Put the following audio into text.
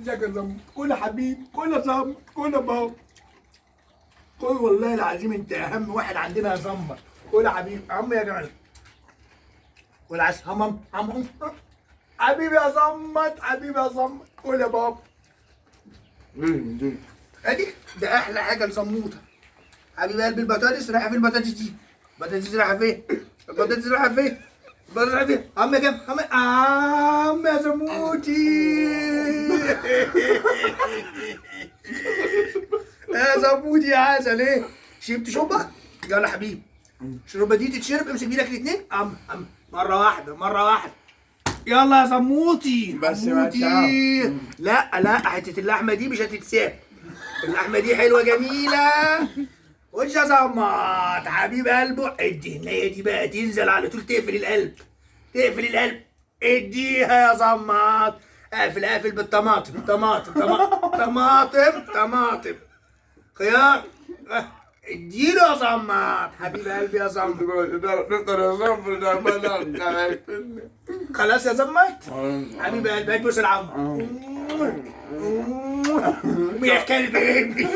ازيك يا زمر؟ كل يا حبيبي، كل يا زمر، كل يا بابا. كل والله العظيم انت اهم واحد عندنا يا زمر. كل يا حبيبي، عم يا جمال. كل عسل، هم. حبيبي يا زمر، حبيبي يا زمر، كل يا بابا. ادي ده احلى حاجه لزموطه. حبيب قلبي، البطاطس رايحه فين؟ البطاطس دي، البطاطس رايحه فين؟ البطاطس رايحه فين؟ البطاطس رايحه فين؟ عم يا جم، عم يا زموتي. يا زموتي يا عسل، ايه؟ شربت شوربه؟ يلا يا حبيبي، الشوربه دي تتشرب، امسك بايدك الاثنين، مره واحده، مره واحده. يلا يا زموتي، بس زموتي. لا حته اللحمه دي مش هتتساب. اللحمه دي حلوه جميله. وش يا زمط حبيب قلبه، الدهنية دي بقى تنزل على طول، تقفل القلب، تقفل القلب. اديها يا زمط. قافل بالطماطم، طماطم خيار. اديله يا زمط، حبيب قلبي يا زمط. نقدر يا صبري ده خلاص يا زمط، حبيب قلبي، هتبوس العم. يا كلب ابني.